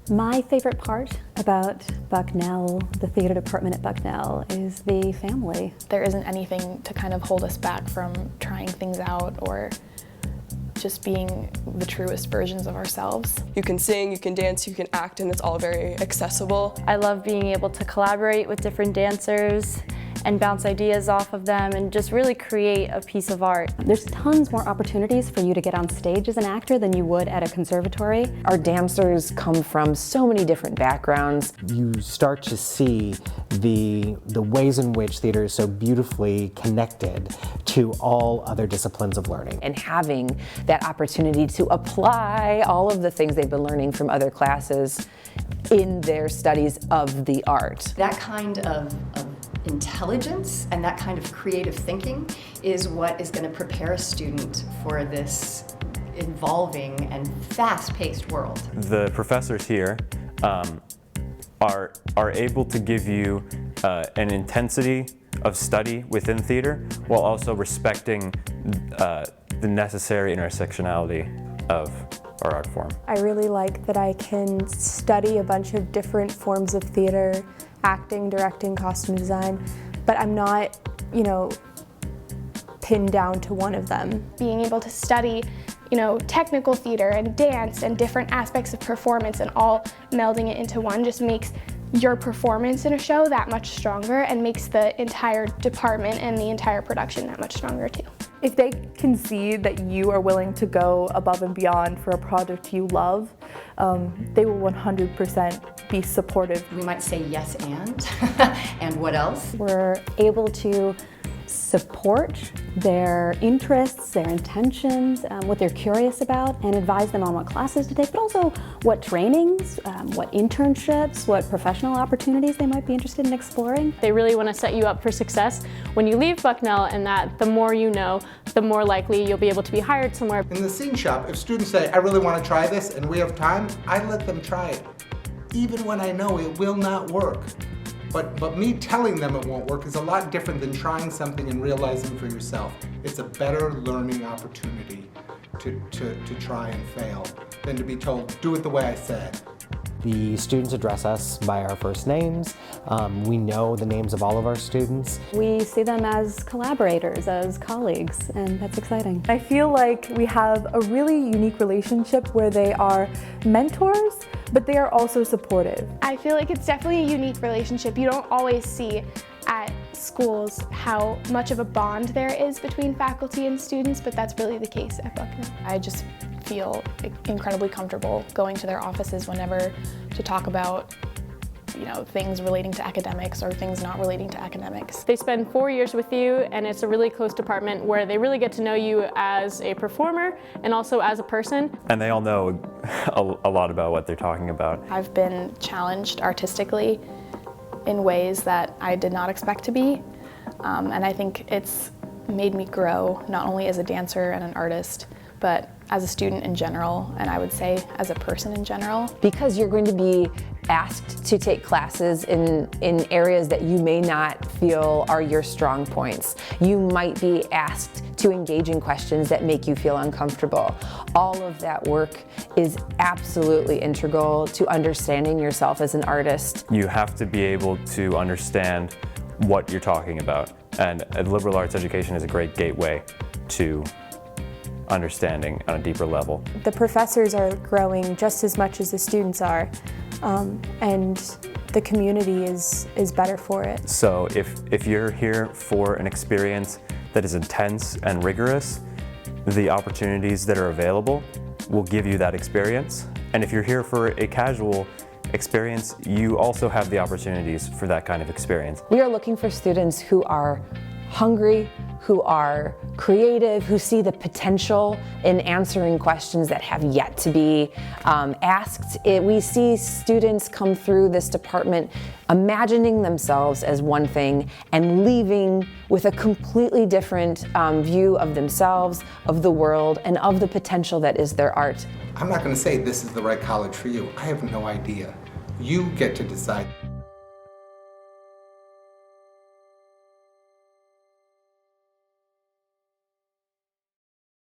My favorite part about Bucknell, the theater department at Bucknell, is the family. There isn't anything to kind of hold us back from trying things out or just being the truest versions of ourselves. You can sing, you can dance, you can act, and it's all very accessible. I love being able to collaborate with different dancers and bounce ideas off of them and just really create a piece of art. There's tons more opportunities for you to get on stage as an actor than you would at a conservatory. Our dancers come from so many different backgrounds. You start to see the ways in which theater is so beautifully connected to all other disciplines of learning. And having that opportunity to apply all of the things they've been learning from other classes in their studies of the art. That kind of intelligence and that kind of creative thinking is what is going to prepare a student for this evolving and fast-paced world. The professors here are able to give you an intensity of study within theater while also respecting the necessary intersectionality of our art form. I really like that I can study a bunch of different forms of theater, acting, directing, costume design, but I'm not, pinned down to one of them. Being able to study, technical theater and dance and different aspects of performance and all melding it into one just makes your performance in a show that much stronger and makes the entire department and the entire production that much stronger too. If they can see that you are willing to go above and beyond for a project you love, they will 100% be supportive. We might say yes and what else? We're able to support their interests, their intentions, what they're curious about, and advise them on what classes to take, but also what trainings, what internships, what professional opportunities they might be interested in exploring. They really want to set you up for success when you leave Bucknell, and that the more you know, the more likely you'll be able to be hired somewhere. In the scene shop, if students say, I really want to try this and we have time, I let them try it, even when I know it will not work. But me telling them it won't work is a lot different than trying something and realizing for yourself. It's a better learning opportunity to try and fail than to be told, do it the way I said. The students address us by our first names. We know the names of all of our students. We see them as collaborators, as colleagues, and that's exciting. I feel like we have a really unique relationship where they are mentors, but they are also supportive. I feel like it's definitely a unique relationship. You don't always see at schools how much of a bond there is between faculty and students, but that's really the case at Bucknell. I just feel incredibly comfortable going to their offices whenever to talk about things relating to academics or things not relating to academics. They spend 4 years with you, and it's a really close department where they really get to know you as a performer and also as a person. And they all know a lot about what they're talking about. I've been challenged artistically in ways that I did not expect to be, and I think it's made me grow not only as a dancer and an artist, but as a student in general, and I would say as a person in general. Because you're going to be asked to take classes in areas that you may not feel are your strong points. You might be asked to engage in questions that make you feel uncomfortable. All of that work is absolutely integral to understanding yourself as an artist. You have to be able to understand what you're talking about, and a liberal arts education is a great gateway to understanding on a deeper level. The professors are growing just as much as the students are, and the community is better for it. So if you're here for an experience that is intense and rigorous, the opportunities that are available will give you that experience. And if you're here for a casual experience, you also have the opportunities for that kind of experience. We are looking for students who are hungry, who are creative, who see the potential in answering questions that have yet to be asked. We see students come through this department imagining themselves as one thing and leaving with a completely different view of themselves, of the world, and of the potential that is their art. I'm not going to say this is the right college for you. I have no idea. You get to decide.